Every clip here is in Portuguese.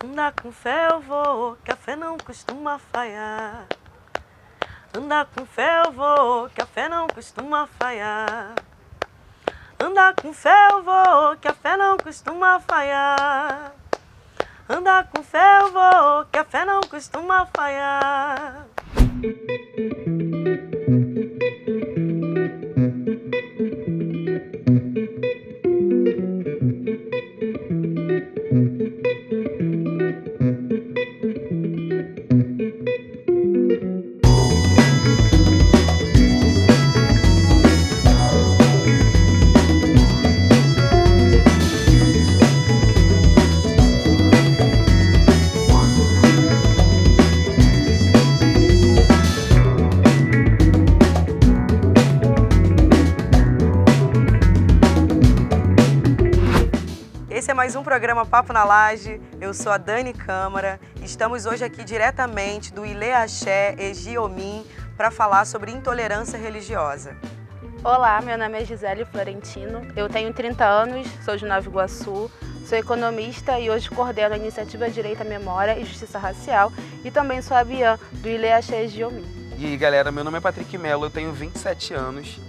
Andar com fé eu vou, que a fé não costuma falhar. Andar com fé eu vou, que a fé não costuma falhar. Andar com fé eu vou, que a fé não costuma falhar. Andar com fé eu vou, que a fé não costuma falhar. Esse é mais um programa Papo na Laje. Eu sou a Dani Câmara. Estamos hoje aqui diretamente do Ilê Axé Egiomim para falar sobre intolerância religiosa. Olá, meu nome é Gisele Florentino, eu tenho 30 anos, sou de Nova Iguaçu, sou economista e hoje coordeno a iniciativa Direito à Memória e Justiça Racial e também sou a Bian, do Ilê Axé Egiomim. E aí, galera, meu nome é Patrick Mello, eu tenho 27 anos,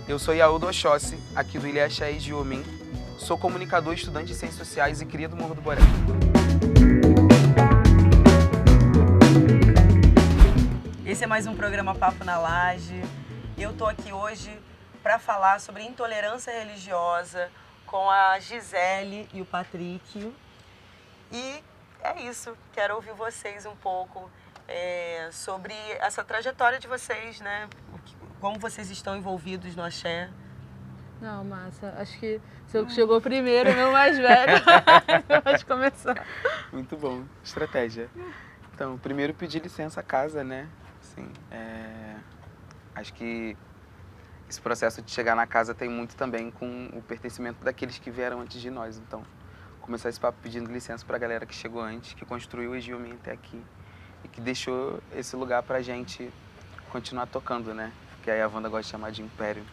eu sou Yaú do Oxóssi, aqui do Ilê Axé Egiomim, sou comunicador, estudante de Ciências Sociais e cria do Morro do Borel. Esse é mais um programa Papo na Laje. Eu tô aqui hoje para falar sobre intolerância religiosa com a Gisele e o Patrick. E é isso, quero ouvir vocês um pouco sobre essa trajetória de vocês, né? Como vocês estão envolvidos no axé. Não, massa, acho que você chegou primeiro, meu mais velho, pode começar. Muito bom, estratégia. Então, primeiro pedir licença à casa, né? Assim, acho que esse processo de chegar na casa tem muito também com o pertencimento daqueles que vieram antes de nós. Então, começar esse papo pedindo licença para a galera que chegou antes, que construiu o Egiomim até aqui e que deixou esse lugar para a gente continuar tocando, né? Que aí a Wanda gosta de chamar de império.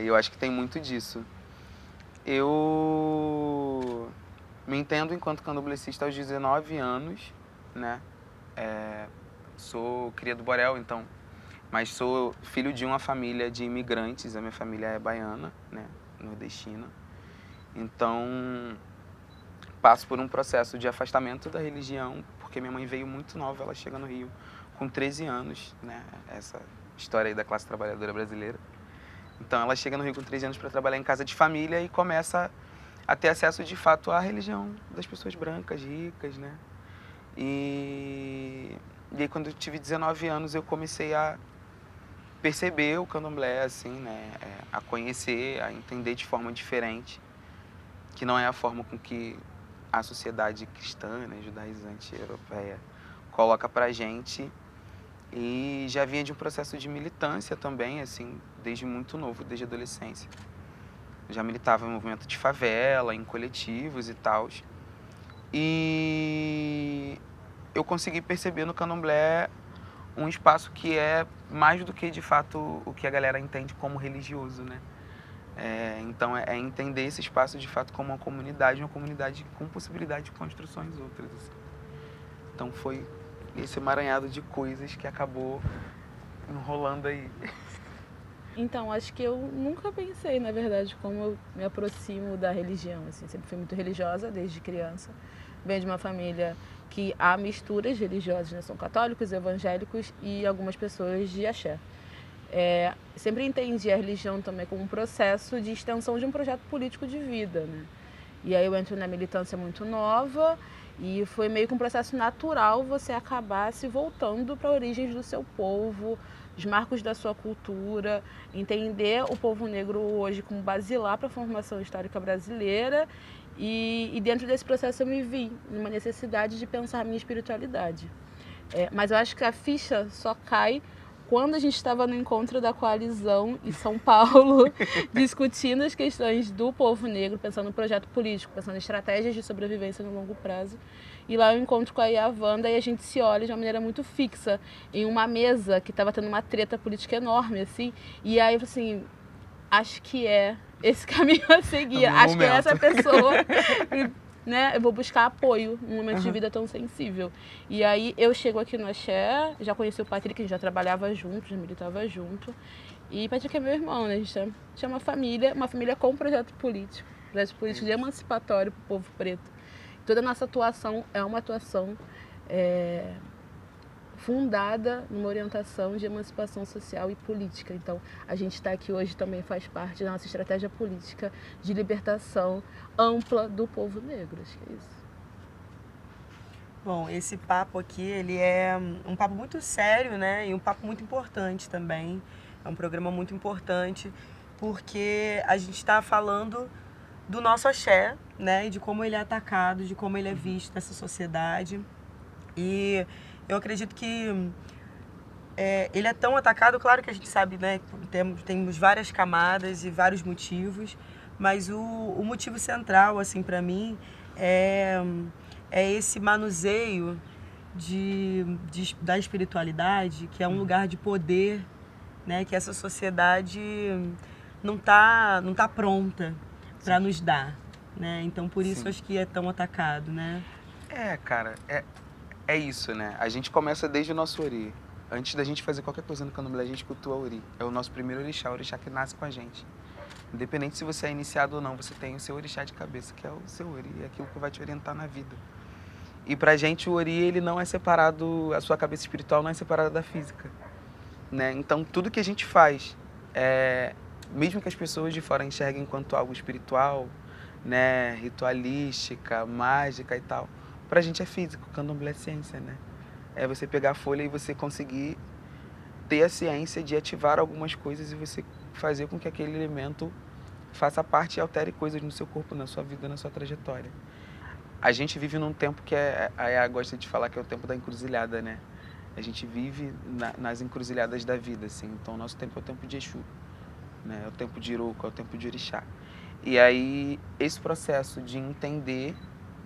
Eu acho que tem muito disso. Eu me entendo enquanto candomblessista aos 19 anos, né? Sou cria do Borel, então, mas sou filho de uma família de imigrantes, a minha família é baiana, né? Nordestina. Então, passo por um processo de afastamento da religião, porque minha mãe veio muito nova, ela chega no Rio com 13 anos, né? Essa história aí da classe trabalhadora brasileira. Então ela chega no Rio com 13 anos para trabalhar em casa de família e começa a ter acesso de fato à religião das pessoas brancas, ricas, né? E aí quando eu tive 19 anos eu comecei a perceber o candomblé, assim, né? A conhecer, a entender de forma diferente, que não é a forma com que a sociedade cristã, né, judaizante europeia coloca pra gente. E já vinha de um processo de militância também, assim, desde muito novo, desde a adolescência. Já militava em movimento de favela, em coletivos e tal. E eu consegui perceber no candomblé um espaço que é mais do que, de fato, o que a galera entende como religioso, né? Então, é entender esse espaço, de fato, como uma comunidade com possibilidade de construções outras, assim. Então, foi esse emaranhado de coisas que acabou enrolando aí. Então, acho que eu nunca pensei, na verdade, como eu me aproximo da religião, assim, sempre fui muito religiosa desde criança. Venho de uma família que há misturas religiosas, né? São católicos, evangélicos e algumas pessoas de axé. Sempre entendi a religião também como um processo de extensão de um projeto político de vida, né? E aí eu entro na militância muito nova e foi meio que um processo natural você acabar se voltando para origens do seu povo, os marcos da sua cultura, entender o povo negro hoje como basilar para a formação histórica brasileira e dentro desse processo eu me vi numa necessidade de pensar a minha espiritualidade. Mas eu acho que a ficha só cai quando a gente estava no encontro da coalizão em São Paulo, discutindo as questões do povo negro, pensando no projeto político, pensando em estratégias de sobrevivência no longo prazo. E lá eu encontro com a Wanda e a gente se olha de uma maneira muito fixa, em uma mesa que estava tendo uma treta política enorme, assim. E aí eu falei assim, acho que é esse caminho a seguir, acho que é essa pessoa. né, eu vou buscar apoio num momento de vida tão sensível. E aí eu chego aqui no Axé, já conheci o Patrick, a gente já trabalhava junto, já militava junto. E Patrick é meu irmão, né? A gente é uma família com projeto político de emancipatório para o povo preto. Toda a nossa atuação é uma atuação fundada numa orientação de emancipação social e política. Então, a gente está aqui hoje também faz parte da nossa estratégia política de libertação ampla do povo negro. Acho que é isso. Bom, esse papo aqui, ele é um papo muito sério, né? E um papo muito importante também. É um programa muito importante porque a gente está falando do nosso axé, né? E de como ele é atacado, de como ele é visto nessa sociedade. E eu acredito que ele é tão atacado, claro que a gente sabe, né? Temos várias camadas e vários motivos, mas o motivo central, assim, para mim, é esse manuseio da espiritualidade, que é um lugar de poder, né? Que essa sociedade não tá pronta para nos dar, né? Então, por isso, acho que é tão atacado, né? Cara, é isso, né? A gente começa desde o nosso ori. Antes da gente fazer qualquer coisa no candomblé, a gente cultua o ori. É o nosso primeiro orixá, o orixá que nasce com a gente. Independente se você é iniciado ou não, você tem o seu orixá de cabeça, que é o seu ori, é aquilo que vai te orientar na vida. E pra gente, o ori, ele não é separado, a sua cabeça espiritual não é separada da física, né? Então, tudo que a gente faz, mesmo que as pessoas de fora enxerguem enquanto algo espiritual, né, ritualística, mágica e tal, pra gente é físico, candomblé é ciência, né? É você pegar a folha e você conseguir ter a ciência de ativar algumas coisas e você fazer com que aquele elemento faça parte e altere coisas no seu corpo, na sua vida, na sua trajetória. A gente vive num tempo que a Yá gosta de falar que é o tempo da encruzilhada, né? A gente vive nas encruzilhadas da vida, assim. Então, o nosso tempo é o tempo de Exu, né? É o tempo de Iroco, é o tempo de Orixá. E aí, esse processo de entender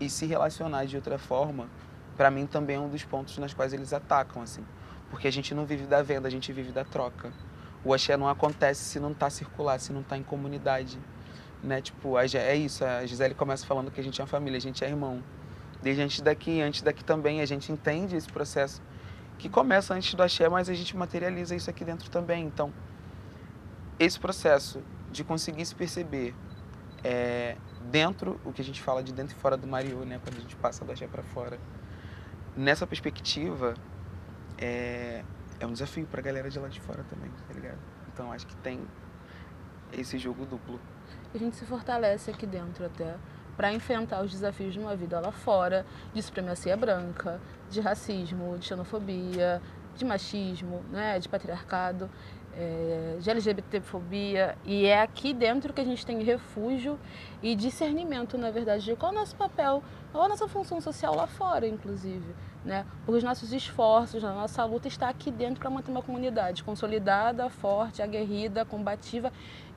e se relacionar de outra forma, para mim também é um dos pontos nos quais eles atacam, assim. Porque a gente não vive da venda, a gente vive da troca. O axé não acontece se não está circular, se não está em comunidade, né? Tipo, é isso, a Gisele começa falando que a gente é uma família, a gente é irmão. Desde antes daqui também, a gente entende esse processo que começa antes do axé, mas a gente materializa isso aqui dentro também. Então, esse processo de conseguir se perceber dentro, o que a gente fala de dentro e fora do Mariô, né? Quando a gente passa do axé para fora. Nessa perspectiva, é um desafio pra galera de lá de fora também, tá ligado? Então, acho que tem esse jogo duplo. A gente se fortalece aqui dentro até para enfrentar os desafios de uma vida lá fora, de supremacia branca, de racismo, de xenofobia, de machismo, né, de patriarcado, de LGBTfobia. E é aqui dentro que a gente tem refúgio e discernimento, na verdade, de qual é o nosso papel, qual é a nossa função social lá fora, inclusive. Né? Porque os nossos esforços, a nossa luta está aqui dentro para manter uma comunidade consolidada, forte, aguerrida, combativa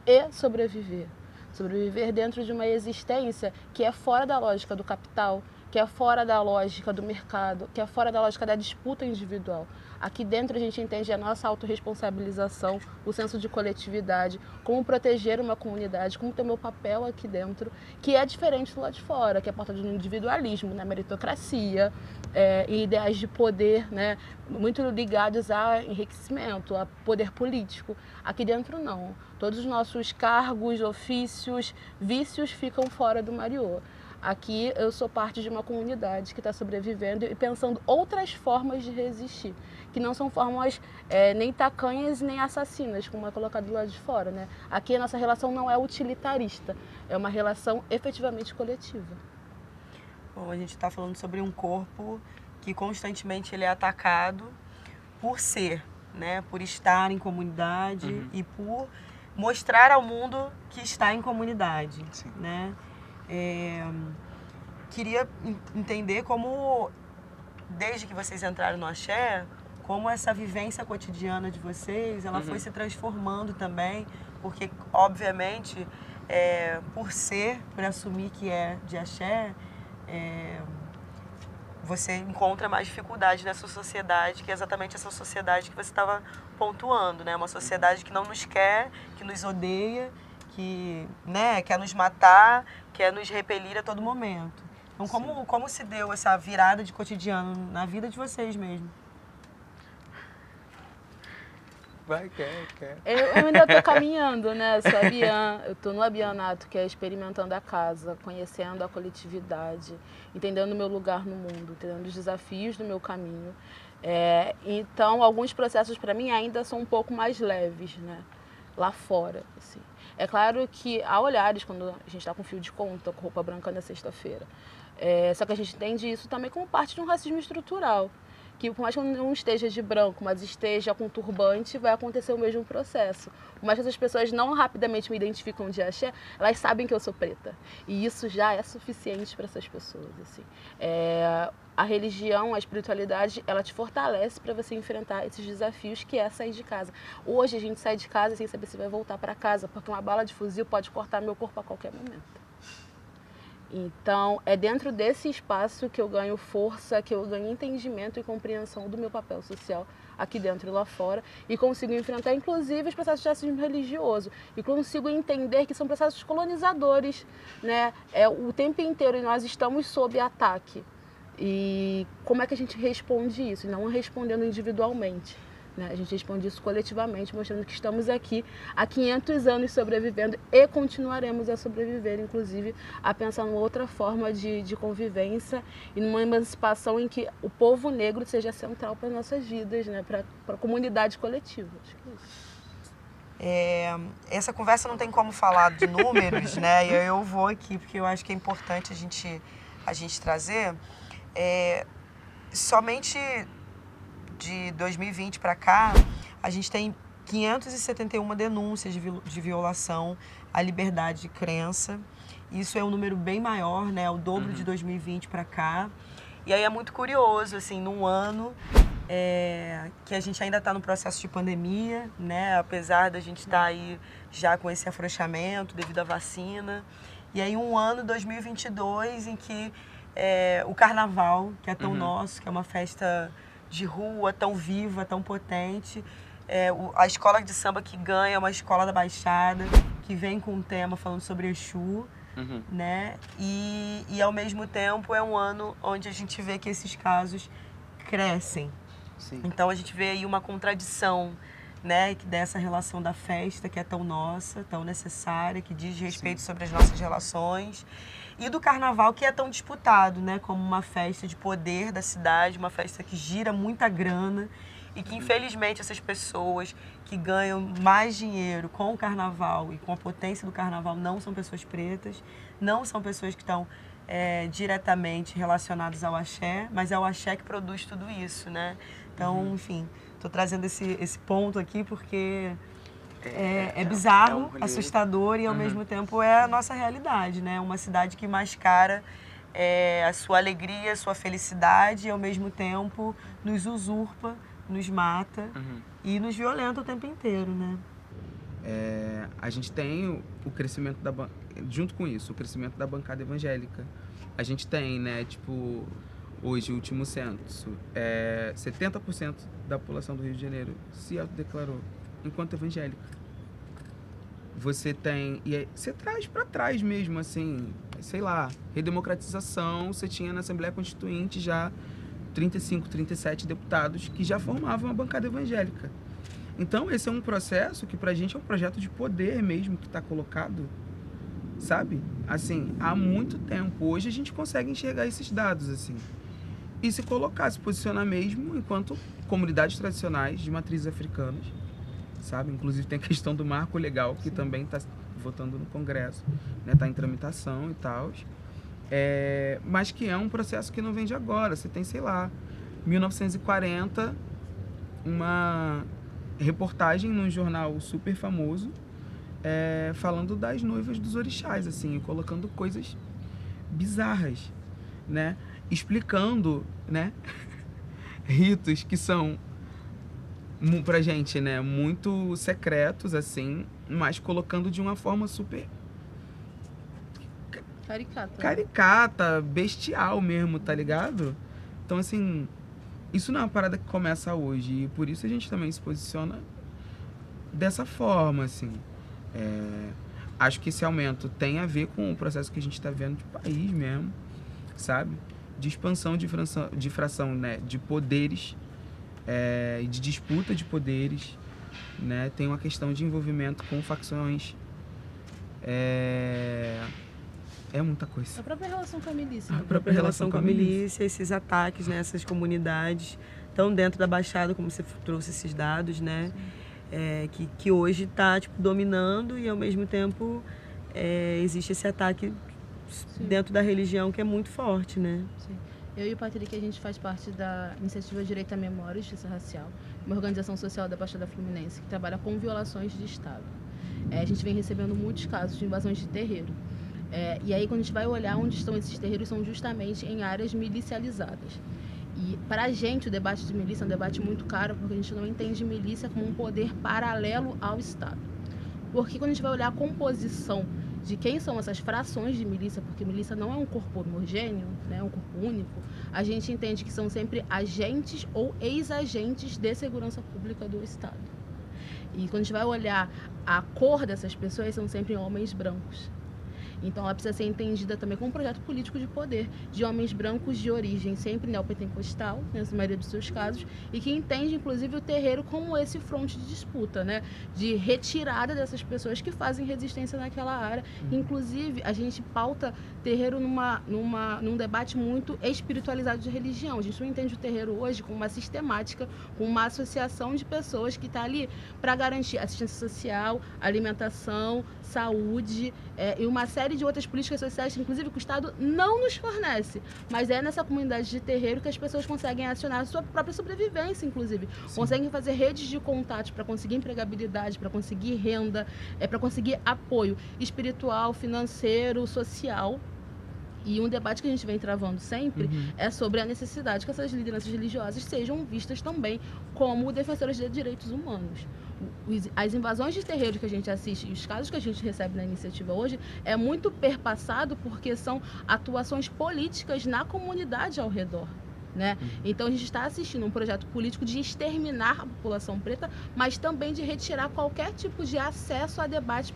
e sobreviver. Sobreviver dentro de uma existência que é fora da lógica do capital, que é fora da lógica do mercado, que é fora da lógica da disputa individual. Aqui dentro a gente entende a nossa autorresponsabilização, o senso de coletividade, como proteger uma comunidade, como ter meu papel aqui dentro, que é diferente do lado de fora, que é a porta do individualismo, né? Meritocracia, e ideais de poder, né? Muito ligados a enriquecimento, a poder político. Aqui dentro não. Todos os nossos cargos, ofícios, vícios ficam fora do Mariô. Aqui eu sou parte de uma comunidade que está sobrevivendo e pensando outras formas de resistir, que não são formas nem tacanhas nem assassinas, como é colocado do lado de fora, né? Aqui a nossa relação não é utilitarista, é uma relação efetivamente coletiva. Bom, a gente está falando sobre um corpo que constantemente ele é atacado por ser, né? Por estar em comunidade e por mostrar ao mundo que está em comunidade, né? Queria entender como, desde que vocês entraram no axé, como essa vivência cotidiana de vocês, ela foi se transformando também, porque, obviamente, por assumir que é de axé, você encontra mais dificuldade nessa sociedade, que é exatamente essa sociedade que você estava pontuando, né? Uma sociedade que não nos quer, que nos odeia, que, né, quer nos matar, quer nos repelir a todo momento. Então, como se deu essa virada de cotidiano na vida de vocês mesmo? Vai, quer. Eu ainda estou caminhando, né? Eu sou a Bian, eu estou no Abianato, que é experimentando a casa, conhecendo a coletividade, entendendo o meu lugar no mundo, entendendo os desafios do meu caminho. Então, alguns processos para mim ainda são um pouco mais leves, né? Lá fora, assim. É claro que há olhares quando a gente está com fio de conta, com roupa branca na sexta-feira. Só que a gente entende isso também como parte de um racismo estrutural. Que por mais que eu não esteja de branco, mas esteja com turbante, vai acontecer o mesmo processo. Por mais que essas pessoas não rapidamente me identificam de axé, elas sabem que eu sou preta. E isso já é suficiente para essas pessoas. Assim. A religião, a espiritualidade, ela te fortalece para você enfrentar esses desafios que é sair de casa. Hoje a gente sai de casa sem saber se vai voltar para casa, porque uma bala de fuzil pode cortar meu corpo a qualquer momento. Então, é dentro desse espaço que eu ganho força, que eu ganho entendimento e compreensão do meu papel social aqui dentro e lá fora, e consigo enfrentar, inclusive, os processos de racismo religioso, e consigo entender que são processos colonizadores, né? O tempo inteiro e nós estamos sob ataque. E como é que a gente responde isso? Não respondendo individualmente. Né? A gente responde isso coletivamente, mostrando que estamos aqui há 500 anos sobrevivendo e continuaremos a sobreviver, inclusive a pensar numa outra forma de convivência e numa emancipação em que o povo negro seja central para as nossas vidas, né? Para a comunidade coletiva. Acho que é isso. Essa conversa não tem como falar de números, né? E eu vou aqui, porque eu acho que é importante a gente trazer. Somente de 2020 para cá, a gente tem 571 denúncias de violação à liberdade de crença. Isso é um número bem maior, né? O dobro de 2020 para cá. E aí é muito curioso, assim, num ano que a gente ainda está no processo de pandemia, né? Apesar da gente estar aí já com esse afrouxamento devido à vacina. E aí um ano, 2022, em que o carnaval, que é tão nosso, que é uma festa de rua, tão viva, tão potente. A escola de samba que ganha é uma escola da Baixada, que vem com um tema falando sobre Exu, né? E ao mesmo tempo é um ano onde a gente vê que esses casos crescem. Sim. Então a gente vê aí uma contradição, né, dessa relação da festa que é tão nossa, tão necessária, que diz respeito sobre as nossas relações. E do carnaval, que é tão disputado, né, como uma festa de poder da cidade, uma festa que gira muita grana e que, infelizmente, essas pessoas que ganham mais dinheiro com o carnaval e com a potência do carnaval não são pessoas pretas, não são pessoas que estão diretamente relacionadas ao axé, mas é o axé que produz tudo isso, né? Então, enfim, estou trazendo esse ponto aqui porque é bizarro, assustador e ao mesmo tempo é a nossa realidade, né? Uma cidade que mascara a sua alegria, a sua felicidade e ao mesmo tempo nos usurpa, nos mata e nos violenta o tempo inteiro, né? A gente tem o crescimento junto com isso, o crescimento da bancada evangélica. A gente tem, né, tipo, hoje o último censo, 70% da população do Rio de Janeiro se autodeclarou enquanto evangélica. Você tem, você traz para trás mesmo, assim, sei lá, redemocratização, você tinha na Assembleia Constituinte já 35, 37 deputados que já formavam a bancada evangélica. Então esse é um processo que pra gente é um projeto de poder mesmo que está colocado, sabe? Assim, há muito tempo. Hoje a gente consegue enxergar esses dados, assim. E se colocar, se posicionar mesmo enquanto comunidades tradicionais de matrizes africanas, sabe? Inclusive tem a questão do marco legal, que também está votando no Congresso, né? Está em tramitação e tal. Mas que é um processo que não vem de agora. Você tem, sei lá, 1940, uma reportagem num jornal super famoso, falando das noivas dos orixás, assim, colocando coisas bizarras, né? Explicando, né? ritos que são pra gente, né, muito secretos, assim, mas colocando de uma forma super caricata, bestial mesmo, tá ligado? Então, assim, isso não é uma parada que começa hoje, e por isso a gente também se posiciona dessa forma, assim. Acho que esse aumento tem a ver com o processo que a gente está vendo de país mesmo. sabe? De expansão, de fração, né? De poderes, e de disputa de poderes, né? Tem uma questão de envolvimento com facções. É muita coisa. A própria relação com a milícia. A própria relação com a milícia, esses ataques nessas comunidades, tão dentro da Baixada, como você trouxe esses dados, né? Que hoje está dominando e, ao mesmo tempo, existe esse ataque dentro da religião que é muito forte, né? Sim. Eu e o Patrick, a gente faz parte da Iniciativa Direito à Memória e Justiça Racial, uma organização social da Baixada Fluminense que trabalha com violações de Estado. A gente vem recebendo muitos casos de invasões de terreiro. E aí, quando a gente vai olhar onde estão esses terreiros, são justamente em áreas milicializadas. E, para a gente, o debate de milícia é um debate muito caro, porque a gente não entende milícia como um poder paralelo ao Estado. Porque quando a gente vai olhar a composição de quem são essas frações de milícia, porque milícia não é um corpo homogêneo, né, é um corpo único, a gente entende que são sempre agentes ou ex-agentes de segurança pública do Estado. E quando a gente vai olhar a cor dessas pessoas, são sempre homens brancos. Então ela precisa ser entendida também como um projeto político de poder, de homens brancos de origem sempre neopentecostal, na maioria dos seus casos, e que entende inclusive o terreiro como esse fronte de disputa, né? De retirada dessas pessoas que fazem resistência naquela área. Inclusive, a gente pauta terreiro num debate muito espiritualizado de religião. A gente não entende o terreiro hoje como uma sistemática, como uma associação de pessoas que está ali para garantir assistência social, alimentação, saúde, e uma série de outras políticas sociais, inclusive que o Estado não nos fornece. Mas é nessa comunidade de terreiro que as pessoas conseguem acionar a sua própria sobrevivência, inclusive. Sim. Conseguem fazer redes de contatos para conseguir empregabilidade, para conseguir renda, para conseguir apoio espiritual, financeiro, social. E um debate que a gente vem travando sempre é sobre a necessidade que essas lideranças religiosas sejam vistas também como defensoras de direitos humanos. As invasões de terreiros que a gente assiste e os casos que a gente recebe na iniciativa hoje é muito perpassado porque são atuações políticas na comunidade ao redor. Né? Então a gente está assistindo um projeto político de exterminar a população preta, mas também de retirar qualquer tipo de acesso a debate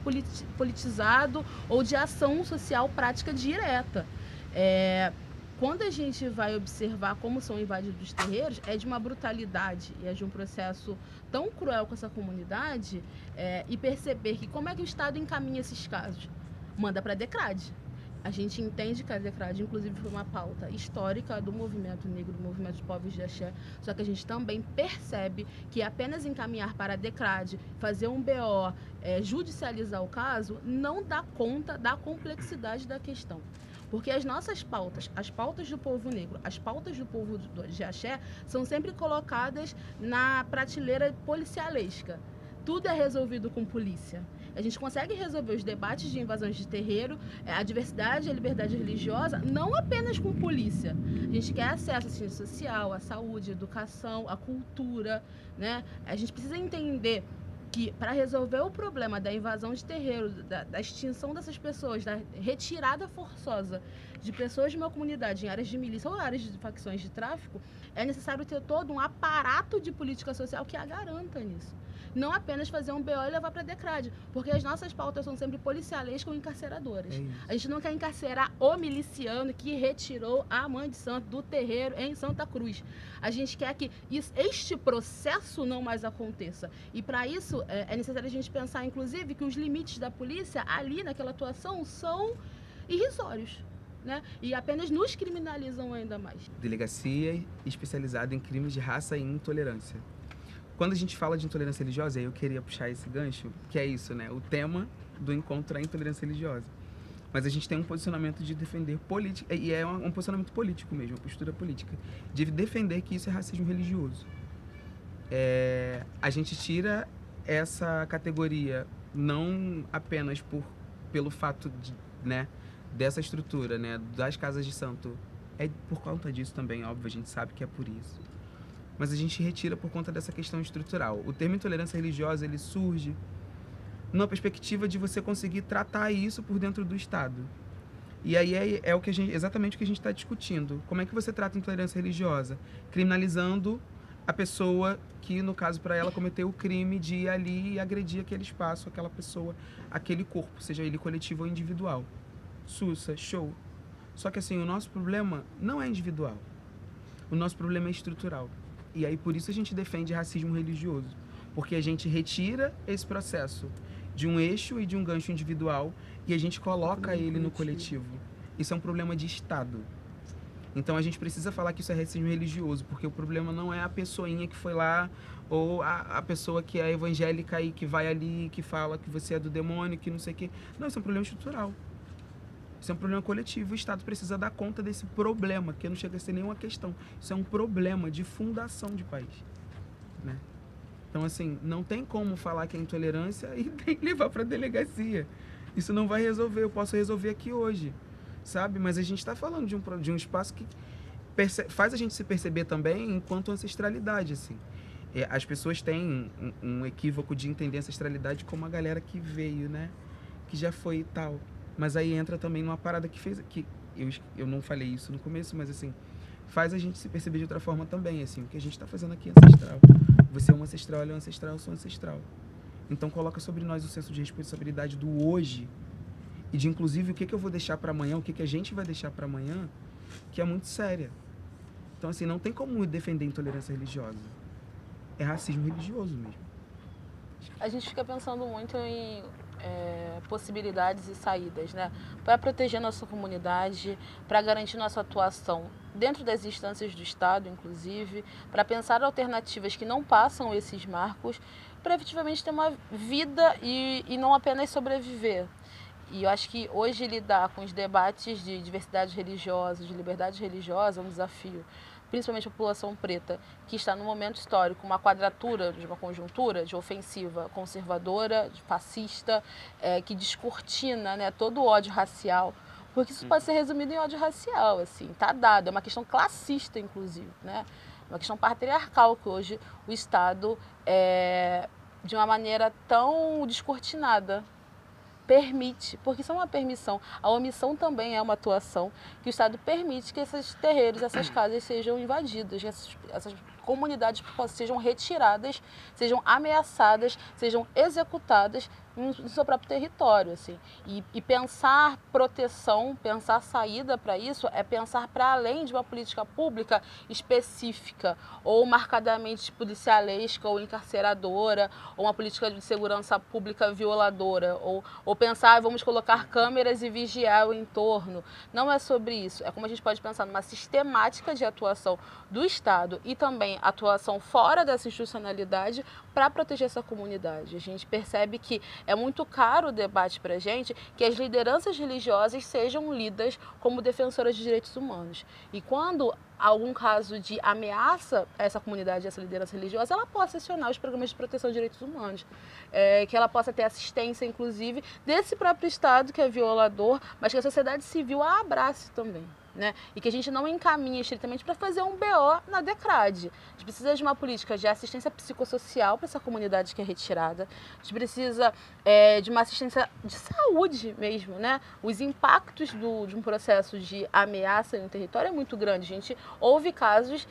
politizado ou de ação social prática direta. Quando a gente vai observar como são invadidos os terreiros, é de uma brutalidade e é de um processo tão cruel com essa comunidade, e perceber que como é que o Estado encaminha esses casos? Manda para a DECRAD. A gente entende que a DECRAD, inclusive, foi uma pauta histórica do movimento negro, do movimento dos povos de axé, só que a gente também percebe que apenas encaminhar para a DECRAD, fazer um BO, judicializar o caso, não dá conta da complexidade da questão. Porque as nossas pautas, as pautas do povo negro, as pautas do povo de axé, são sempre colocadas na prateleira policialesca. Tudo é resolvido com polícia. A gente consegue resolver os debates de invasões de terreiro, a diversidade e a liberdade religiosa, não apenas com polícia. A gente quer acesso à assistência social, à saúde, à educação, à cultura, né? A gente precisa entender que para resolver o problema da invasão de terreiro, da extinção dessas pessoas, da retirada forçosa de pessoas de uma comunidade em áreas de milícia ou áreas de facções de tráfico, é necessário ter todo um aparato de política social que a garanta nisso. Não apenas fazer um BO e levar para a DECRAD, porque as nossas pautas são sempre policialescas ou encarceradoras. A gente não quer encarcerar o miliciano que retirou a mãe de santo do terreiro em Santa Cruz. A gente quer que este processo não mais aconteça. E para isso é necessário a gente pensar, inclusive, que os limites da polícia ali naquela atuação são irrisórios. Né? E apenas nos criminalizam ainda mais. Delegacia especializada em crimes de raça e intolerância. Quando a gente fala de intolerância religiosa, eu queria puxar esse gancho, que é isso, né? O tema do encontro é a intolerância religiosa. Mas a gente tem um posicionamento de defender política, e é um posicionamento político mesmo, uma postura política, de defender que isso é racismo religioso. A gente tira essa categoria não apenas pelo fato de, né, dessa estrutura, né, das casas de santo. É por conta disso também, óbvio, a gente sabe que é por isso. Mas a gente retira por conta dessa questão estrutural. O termo intolerância religiosa, ele surge numa perspectiva de você conseguir tratar isso por dentro do Estado. E aí é o que exatamente o que a gente está discutindo. Como é que você trata a intolerância religiosa? Criminalizando a pessoa que, no caso, para ela, cometeu o crime de ir ali e agredir aquele espaço, aquela pessoa, aquele corpo, seja ele coletivo ou individual. Sussa, show. Só que assim, o nosso problema não é individual. O nosso problema é estrutural. E aí por isso a gente defende racismo religioso. Porque a gente retira esse processo de um eixo e de um gancho individual e a gente coloca ele no coletivo. Isso é um problema de Estado. Então a gente precisa falar que isso é racismo religioso, porque o problema não é a pessoinha que foi lá, ou a pessoa que é evangélica e que vai ali, que fala que você é do demônio, que não sei o quê. Não, isso é um problema estrutural. Isso é um problema coletivo. O Estado precisa dar conta desse problema, que não chega a ser nenhuma questão. Isso é um problema de fundação de país, né? Então, assim, não tem como falar que é intolerância e tem que levar para a delegacia. Isso não vai resolver. Eu posso resolver aqui hoje, sabe? Mas a gente está falando de um espaço que faz a gente se perceber também enquanto ancestralidade, assim. As pessoas têm um equívoco de entender ancestralidade como a galera que veio, né? Que já foi e tal. Mas aí entra também numa parada que fez... que eu não falei isso no começo, mas assim... faz a gente se perceber de outra forma também, assim. O que a gente está fazendo aqui é ancestral. Você é um ancestral, ele é um ancestral, eu sou ancestral. Então coloca sobre nós o senso de responsabilidade do hoje e de inclusive o que eu vou deixar para amanhã, o que a gente vai deixar para amanhã, que é muito séria. Então assim, não tem como defender intolerância religiosa. É racismo religioso mesmo. A gente fica pensando muito em possibilidades e saídas, né? Para proteger nossa comunidade, para garantir nossa atuação dentro das instâncias do Estado, inclusive, para pensar alternativas que não passam esses marcos, para efetivamente ter uma vida e não apenas sobreviver. E eu acho que hoje lidar com os debates de diversidade religiosa, de liberdade religiosa, é um desafio. Principalmente a população preta, que está num momento histórico, uma quadratura de uma conjuntura de ofensiva conservadora, de fascista, que descortina, né, todo o ódio racial, porque isso pode ser resumido em ódio racial, assim, tá dado, é uma questão classista, inclusive, né, uma questão patriarcal que hoje o Estado, de uma maneira tão descortinada, permite, porque isso é uma permissão. A omissão também é uma atuação que o Estado permite que esses terreiros, essas casas sejam invadidas, que essas comunidades sejam retiradas, sejam ameaçadas, sejam executadas no seu próprio território, assim. E pensar proteção, pensar saída para isso é pensar para além de uma política pública específica ou marcadamente policialesca ou encarceradora ou uma política de segurança pública violadora ou pensar, vamos colocar câmeras e vigiar o entorno. Não é sobre isso. É como a gente pode pensar numa sistemática de atuação do Estado e também atuação fora dessa institucionalidade para proteger essa comunidade. A gente percebe que é muito caro o debate para a gente que as lideranças religiosas sejam lidas como defensoras de direitos humanos. E quando há algum caso de ameaça a essa comunidade, a essa liderança religiosa, ela possa acionar os programas de proteção de direitos humanos. Que ela possa ter assistência, inclusive, desse próprio Estado que é violador, mas que a sociedade civil a abrace também. Né? E que a gente não encaminhe estritamente para fazer um BO na DECRAD. A gente precisa de uma política de assistência psicossocial para essa comunidade que é retirada. A gente precisa de uma assistência de saúde mesmo, né? Os impactos de um processo de ameaça no território é muito grande. A gente ouve casos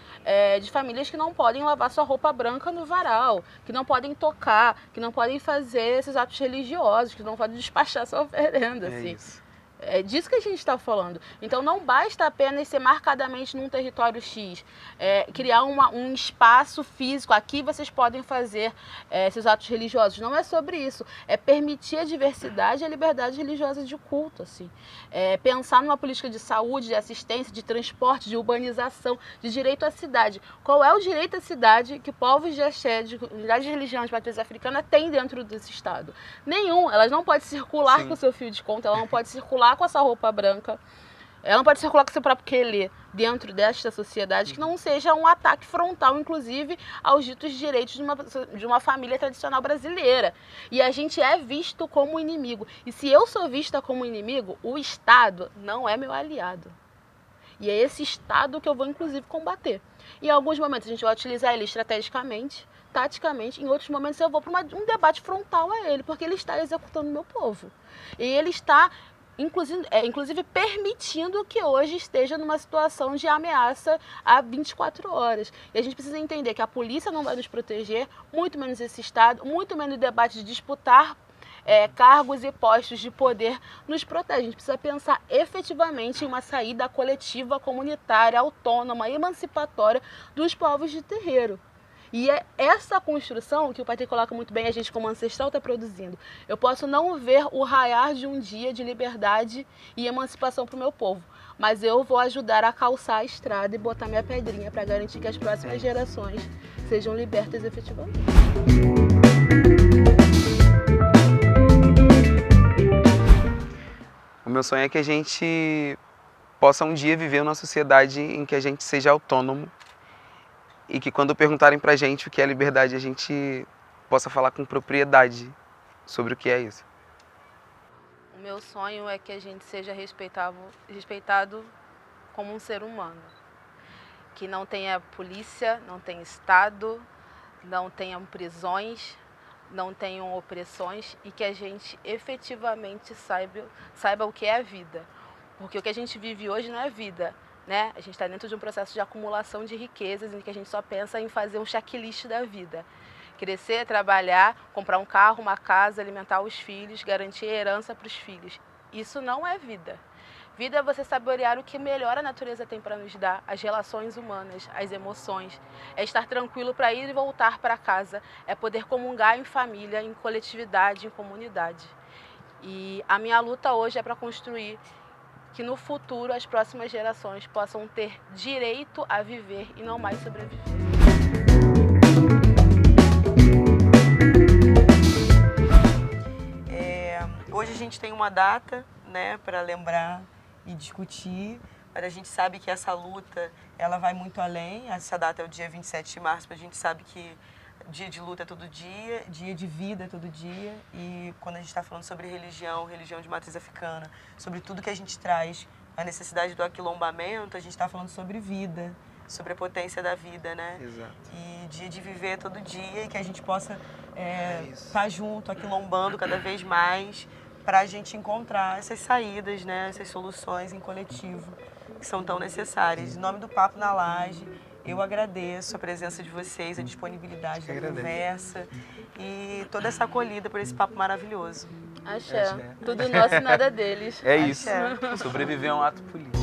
de famílias que não podem lavar sua roupa branca no varal, que não podem tocar, que não podem fazer esses atos religiosos, que não podem despachar sua oferenda. Assim. Isso. É disso que a gente está falando. Então não basta apenas ser marcadamente num território X, criar um espaço físico, aqui vocês podem fazer esses atos religiosos. Não é sobre isso. É permitir a diversidade e a liberdade religiosa de culto. Assim. Pensar numa política de saúde, de assistência, de transporte, de urbanização, de direito à cidade. Qual é o direito à cidade que povos de axé, de unidades de religião de matriz africana têm dentro desse Estado? Nenhum. Elas não podem circular Sim. com o seu fio de conta, ela não pode circular com essa roupa branca, ela não pode circular com seu próprio quelê dentro desta sociedade, que não seja um ataque frontal, inclusive, aos ditos direitos de uma família tradicional brasileira. E a gente é visto como inimigo. E se eu sou vista como inimigo, o Estado não é meu aliado. E é esse Estado que eu vou, inclusive, combater. Em alguns momentos a gente vai utilizar ele estrategicamente, taticamente, em outros momentos eu vou para um debate frontal a ele, porque ele está executando o meu povo. E ele está inclusive permitindo que hoje esteja numa situação de ameaça há 24 horas. E a gente precisa entender que a polícia não vai nos proteger, muito menos esse Estado, muito menos o debate de disputar cargos e postos de poder nos protege. A gente precisa pensar efetivamente em uma saída coletiva, comunitária, autônoma, emancipatória dos povos de terreiro. E é essa construção que o Patrick coloca muito bem, a gente como ancestral está produzindo. Eu posso não ver o raiar de um dia de liberdade e emancipação para o meu povo, mas eu vou ajudar a calçar a estrada e botar minha pedrinha para garantir que as próximas gerações sejam libertas efetivamente. O meu sonho é que a gente possa um dia viver numa sociedade em que a gente seja autônomo e que quando perguntarem pra gente o que é liberdade, a gente possa falar com propriedade sobre o que é isso. O meu sonho é que a gente seja respeitado como um ser humano. Que não tenha polícia, não tenha Estado, não tenham prisões, não tenham opressões e que a gente efetivamente saiba o que é a vida. Porque o que a gente vive hoje não é vida, né? A gente está dentro de um processo de acumulação de riquezas em que a gente só pensa em fazer um checklist da vida. Crescer, trabalhar, comprar um carro, uma casa, alimentar os filhos, garantir herança para os filhos. Isso não é vida. Vida é você saborear o que melhor a natureza tem para nos dar, as relações humanas, as emoções. É estar tranquilo para ir e voltar para casa. É poder comungar em família, em coletividade, em comunidade. E a minha luta hoje é para construir que no futuro as próximas gerações possam ter direito a viver e não mais sobreviver. Hoje a gente tem uma data, né, para lembrar e discutir, mas a gente sabe que essa luta ela vai muito além. Essa data é o dia 27 de março, mas a gente sabe que dia de luta é todo dia, dia de vida é todo dia. E quando a gente está falando sobre religião de matriz africana, sobre tudo que a gente traz, a necessidade do aquilombamento, a gente está falando sobre vida, sobre a potência da vida, né? Exato. E dia de viver todo dia e que a gente possa estar junto, aquilombando cada vez mais, para a gente encontrar essas saídas, né? Essas soluções em coletivo que são tão necessárias. Em nome do Papo na Laje, eu agradeço a presença de vocês, a disponibilidade da conversa e toda essa acolhida por esse papo maravilhoso. Axé. Tudo nosso e nada deles. É isso. Axé. Sobreviver é um ato político.